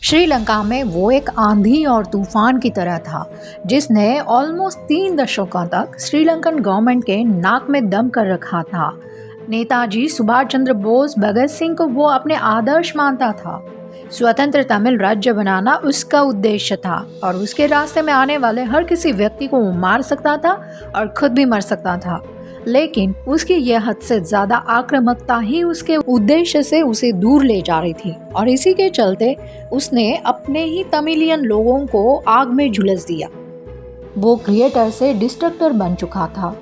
श्रीलंका में वो एक आंधी और तूफान की तरह था जिसने ऑलमोस्ट 3 दशकों तक श्रीलंकन गवर्नमेंट के नाक में दम कर रखा था। नेताजी सुभाष चंद्र बोस भगत सिंह को वो अपने आदर्श मानता था। स्वतंत्र तमिल राज्य बनाना उसका उद्देश्य था और उसके रास्ते में आने वाले हर किसी व्यक्ति को वो मार सकता था और खुद भी मर सकता था। लेकिन उसकी यह हद से ज्यादा आक्रामकता ही उसके उद्देश्य से उसे दूर ले जा रही थी और इसी के चलते उसने अपने ही तमिलियन लोगों को आग में झुलस दिया। वो क्रिएटर से डिस्ट्रक्टर बन चुका था।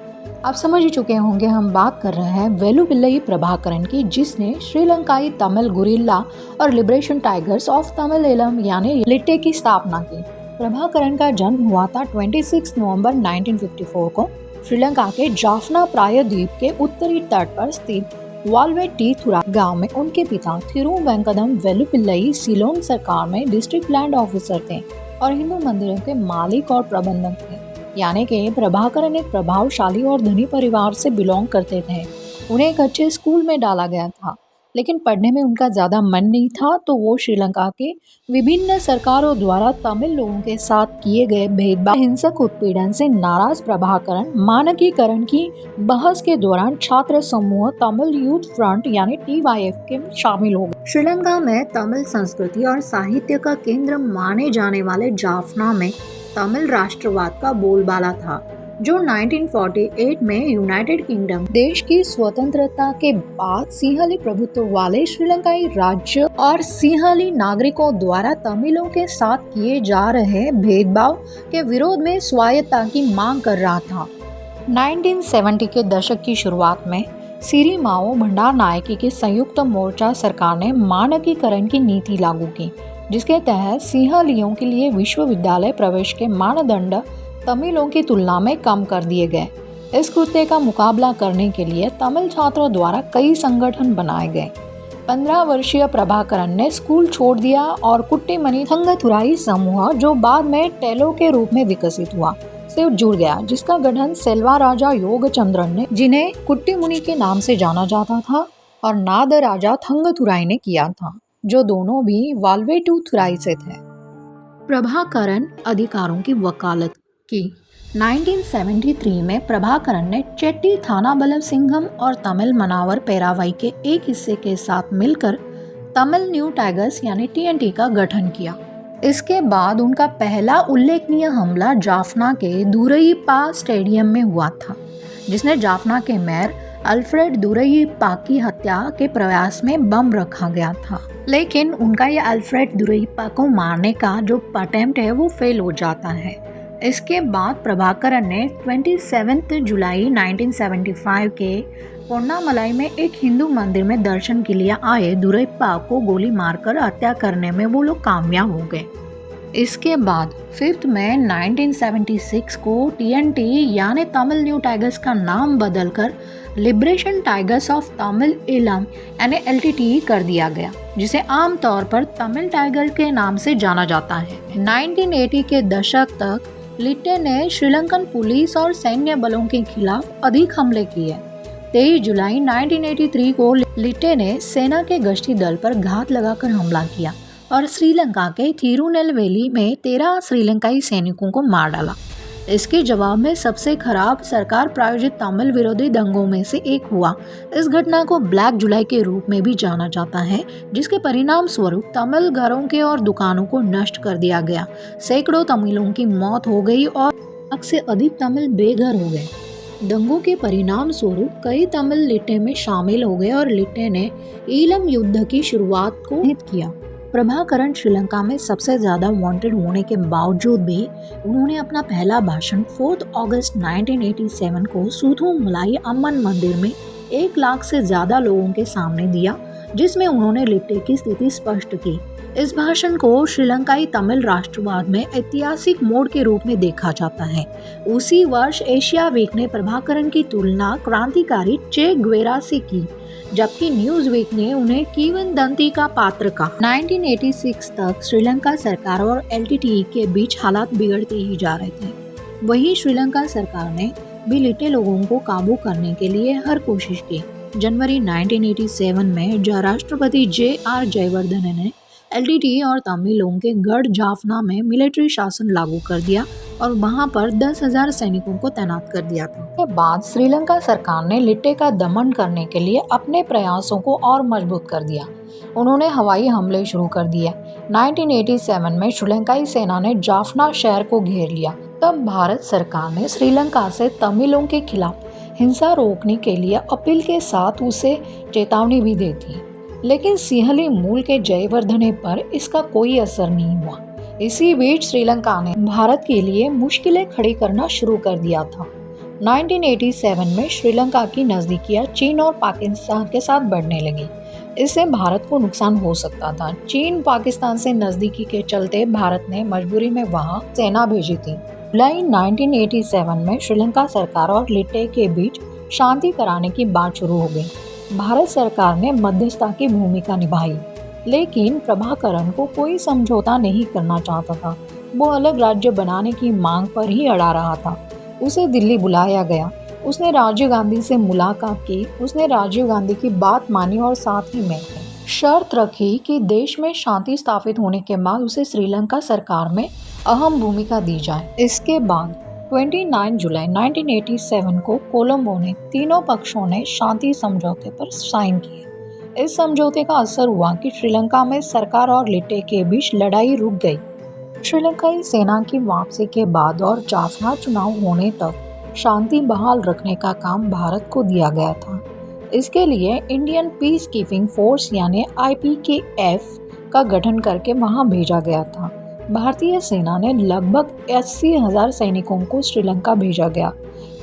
आप समझ ही चुके होंगे हम बात कर रहे हैं वेलुपिल्लई प्रभाकरन की, जिसने श्रीलंकाई तमिल गुरिल्ला और लिबरेशन टाइगर्स ऑफ तमिल यानी लिट्टे की स्थापना की। प्रभाकरन का जन्म हुआ था 26 नवंबर 1954 को श्रीलंका के जाफना प्रायद्वीप के उत्तरी तट पर स्थित वाल्वेटीथुरा गांव में। उनके पिता थिरुवेंकदम वेलुपिल्लई सिलोन सरकार में डिस्ट्रिक्ट लैंड ऑफिसर थे और हिंदू मंदिरों के मालिक और प्रबंधक थे। यानी कि प्रभाकरन एक प्रभावशाली और धनी परिवार से बिलोंग करते थे। उन्हें एक अच्छे स्कूल में डाला गया था, लेकिन पढ़ने में उनका ज़्यादा मन नहीं था, तो वो श्रीलंका के विभिन्न सरकारों द्वारा तमिल लोगों के साथ किए गए भेदभाव, हिंसक उत्पीड़न से नाराज प्रभाकरन मानकीकरण की बहस के दौरान छात्र समूह तमिल यूथ फ्रंट यानी TYF के शामिल हो गए। श्रीलंका में तमिल संस्कृति और साहित्य का केंद्र माने जाने वाले जाफना में तमिल राष्ट्रवाद का बोलबाला था, जो 1948 में यूनाइटेड किंगडम देश की स्वतंत्रता के बाद सिंहली प्रभुत्व वाले श्रीलंकाई राज्य और सिंहली नागरिकों द्वारा तमिलों के साथ किए जा रहे भेदभाव के विरोध में स्वायत्तता की मांग कर रहा था। 1970 के दशक की शुरुआत में सिरिमाओ भंडारनायके की संयुक्त मोर्चा सरकार ने मानकीकरण की नीति लागू की, जिसके तहत सिंहलियों के लिए विश्वविद्यालय प्रवेश के मानदंड तमिलों की तुलना में कम कर दिए गए। इस कृत्य का मुकाबला करने के लिए तमिल छात्रों द्वारा कई संगठन बनाए गए। 15 वर्षीय प्रभाकरन ने स्कूल छोड़ दिया और कुट्टीमनी थंगथुराई समूह, जो बाद में टेलो के रूप में विकसित हुआ, से जुड़ गया, जिसका गठन सेल्वा राजा योगचंद्रन ने, जिन्हें कुट्टीमुनि के नाम से जाना जाता था, और नाद राजा थंगथुराई ने किया था, जो दोनों भी वाल्वेटीथुराई से थे। प्रभाकरन अधिकारों की वकालत की। 1973 में प्रभाकरन ने चेट्टी थानाबलम सिंघम और तमिल मनावर पेरावाई के एक हिस्से के साथ मिलकर तमिल न्यू टाइगर्स यानी TNT का गठन किया। इसके बाद उनका पहला उल्लेखनीय हमला जाफना के दुरईपा स्टेडियम में हुआ था, जिसने जाफना के मेयर अल्फ्रेड दुरईपा की हत्या के प्रयास में बम रखा गया था। लेकिन उनका यह अल्फ्रेड दुरईपा को मारने का जो अटेम्प्ट है वो फेल हो जाता है। इसके बाद प्रभाकरन ने 27 जुलाई 1975 के पोन्नामलाई में एक हिंदू मंदिर में दर्शन के लिए आए दुरईपा को गोली मारकर हत्या करने में वो लोग कामयाब हो गए। इसके बाद 5 मई 1976 को TNT यानी तमिल न्यू टाइगर्स का नाम बदलकर लिबरेशन टाइगर्स ऑफ तमिल इलम यानी LTTE कर दिया गया, जिसे आमतौर पर तमिल टाइगर के नाम से जाना जाता है। 1980 के दशक तक लिट्टे ने श्रीलंकन पुलिस और सैन्य बलों के खिलाफ अधिक हमले किए। 23 जुलाई 1983 को लिट्टे ने सेना के गश्ती दल पर घात लगाकर हमला किया और श्रीलंका के थिरुनेलवेली में 13 श्रीलंकाई सैनिकों को मार डाला। इसके जवाब में सबसे खराब सरकार प्रायोजित तमिल विरोधी दंगों में से एक हुआ। इस घटना को ब्लैक जुलाई के रूप में भी जाना जाता है, जिसके परिणाम स्वरूप तमिल घरों के और दुकानों को नष्ट कर दिया गया। सैकड़ों तमिलों की मौत हो गई और लाख से अधिक तमिल बेघर हो गए। दंगों के परिणाम स्वरूप कई तमिल लिट्टे में शामिल हो गए और लिट्टे ने ईलम युद्ध की शुरुआत को हित किया। प्रभाकरन श्रीलंका में सबसे ज्यादा वांटेड होने के बावजूद भी उन्होंने अपना पहला भाषण 4 अगस्त 1987 को सुथुमलाई अम्मन मंदिर में 1 लाख से ज्यादा लोगों के सामने दिया, जिसमें उन्होंने लिट्टे की स्थिति स्पष्ट की। इस भाषण को श्रीलंकाई तमिल राष्ट्रवाद में ऐतिहासिक मोड़ के रूप में देखा जाता है। उसी वर्ष एशिया वीक ने प्रभाकरन की तुलना क्रांतिकारी चे ग्वेरा से की, जबकि न्यूज वीक ने उन्हें किंवदंती का पात्र कहा। 1986 तक श्रीलंका सरकार और LTTE के बीच हालात बिगड़ते ही जा रहे थे। वहीं श्रीलंका सरकार ने भी लिट्टे लोगों को काबू करने के लिए हर कोशिश की। जनवरी 1987 में राष्ट्रपति JR जयवर्धने ने एलटीटीई और तमिलों के गढ़ जाफना में मिलिट्री शासन लागू कर दिया और वहां पर 10,000 सैनिकों को तैनात कर दिया था। इसके बाद श्रीलंका सरकार ने लिट्टे का दमन करने के लिए अपने प्रयासों को और मजबूत कर दिया। उन्होंने हवाई हमले शुरू कर दिए। 1987 में श्रीलंकाई सेना ने जाफना शहर को घेर लिया। तब भारत सरकार ने श्रीलंका से तमिलों के खिलाफ हिंसा रोकने के लिए अपील के साथ उसे चेतावनी भी दी थी, लेकिन सिंहली मूल के जयवर्धने पर इसका कोई असर नहीं हुआ। इसी बीच श्रीलंका ने भारत के लिए मुश्किलें खड़ी करना शुरू कर दिया था। 1987 में श्रीलंका की नजदीकियां चीन और पाकिस्तान के साथ बढ़ने लगी। इससे भारत को नुकसान हो सकता था। चीन पाकिस्तान से नजदीकी के चलते भारत ने मजबूरी में वहां सेना भेजी थी। जुलाई 1987 में श्रीलंका सरकार और लिट्टे के बीच शांति कराने की बात शुरू हो गई। भारत सरकार ने मध्यस्थता की भूमिका निभाई, लेकिन प्रभाकरण को कोई समझौता नहीं करना चाहता था। वो अलग राज्य बनाने की मांग पर ही अड़ा रहा था। उसे दिल्ली बुलाया गया। उसने राजीव गांधी से मुलाकात की। उसने राजीव गांधी की बात मानी और साथ ही में शर्त रखी कि देश में शांति स्थापित होने के बाद उसे श्रीलंका सरकार में अहम भूमिका दी जाए। इसके बाद 29 जुलाई 1987 को कोलंबो ने तीनों पक्षों ने शांति समझौते पर साइन किए। इस समझौते का असर हुआ कि श्रीलंका में सरकार और लिट्टे के बीच लड़ाई रुक गई। श्रीलंकाई सेना की वापसी के बाद और जाफना चुनाव होने तक शांति बहाल रखने का काम भारत को दिया गया था। इसके लिए इंडियन पीस कीपिंग फोर्स यानी IPKF का गठन करके वहां भेजा गया था। भारतीय सेना ने लगभग 80,000 सैनिकों को श्रीलंका भेजा गया।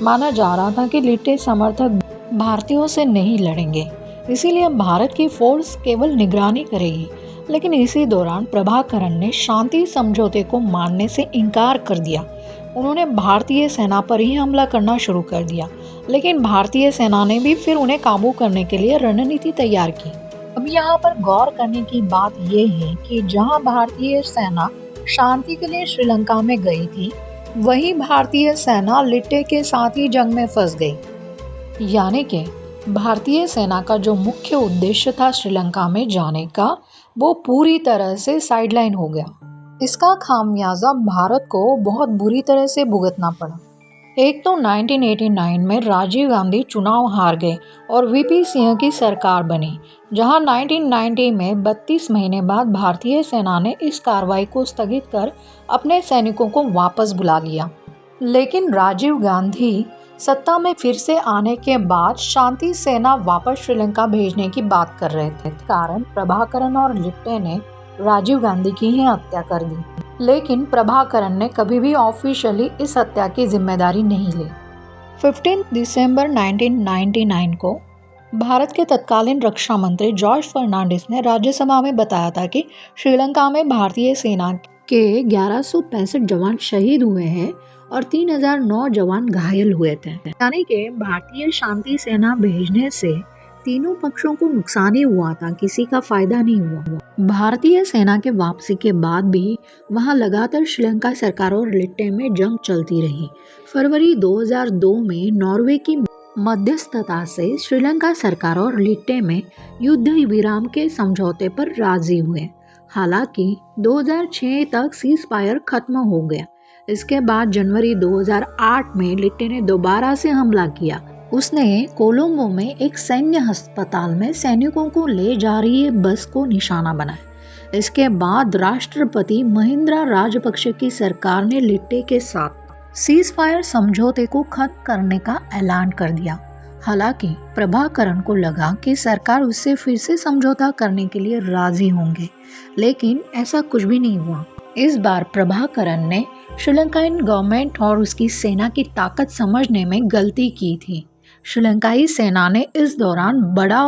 माना जा रहा था कि लिट्टे समर्थक भारतीयों से नहीं लड़ेंगे, इसीलिए भारत की फोर्स केवल निगरानी करेगी। लेकिन इसी दौरान प्रभाकरण ने शांति समझौते को मानने से इनकार कर दिया। उन्होंने भारतीय सेना पर ही हमला करना शुरू कर दिया, लेकिन भारतीय सेना ने भी फिर उन्हें काबू करने के लिए रणनीति तैयार की। अब यहाँ पर गौर करने की बात यह है कि जहाँ भारतीय सेना शांति के लिए श्रीलंका में गई थी, वही भारतीय सेना लिट्टे के साथ ही जंग में फंस गई। यानी कि भारतीय सेना का जो मुख्य उद्देश्य था श्रीलंका में जाने का, वो पूरी तरह से साइडलाइन हो गया। इसका खामियाजा भारत को बहुत बुरी तरह से भुगतना पड़ा। एक तो 1989 में राजीव गांधी चुनाव हार गए और VP सिंह की सरकार बनी, जहां 1990 में 32 महीने बाद भारतीय सेना ने इस कार्रवाई को स्थगित कर अपने सैनिकों को वापस बुला लिया। लेकिन राजीव गांधी सत्ता में फिर से आने के बाद शांति सेना वापस श्रीलंका भेजने की बात कर रहे थे। कारण प्रभाकरण और लिट्टे ने राजीव गांधी की ही हत्या कर दी, लेकिन प्रभाकरण ने कभी भी ऑफिशियली इस हत्या की जिम्मेदारी नहीं ली। 15 दिसंबर 1999 को भारत के तत्कालीन रक्षा मंत्री जॉर्ज फर्नांडिस ने राज्यसभा में बताया था कि श्रीलंका में भारतीय सेना के 1165 जवान शहीद हुए हैं और 3009 जवान घायल हुए थे। यानी कि भारतीय शांति सेना भेजने से तीनों पक्षों को नुकसान ही हुआ था, किसी का फायदा नहीं हुआ। भारतीय सेना के वापसी के बाद भी वहां लगातार श्रीलंका सरकार और लिट्टे में जंग चलती रही। फरवरी 2002 में नॉर्वे की मध्यस्थता से श्रीलंका सरकार और लिट्टे में युद्ध विराम के समझौते पर राजी हुए। हालांकि 2006 तक सीज फायर खत्म हो गया। इसके बाद जनवरी 2008 में लिट्टे ने दोबारा से हमला किया। उसने कोलंबो में एक सैन्य अस्पताल में सैनिकों को ले जा रही बस को निशाना बनाया। इसके बाद राष्ट्रपति महिंद्रा राजपक्षे की सरकार ने लिट्टे के साथ सीज फायर समझौते को खत्म करने का ऐलान कर दिया। हालांकि प्रभाकरण को लगा कि सरकार उससे फिर से समझौता करने के लिए राजी होंगे, लेकिन ऐसा कुछ भी नहीं हुआ। इस बार प्रभाकरण ने श्रीलंकाई गवर्नमेंट और उसकी सेना की ताकत समझने में गलती की थी। श्रीलंकाई सेना ने इस दौरान बड़ा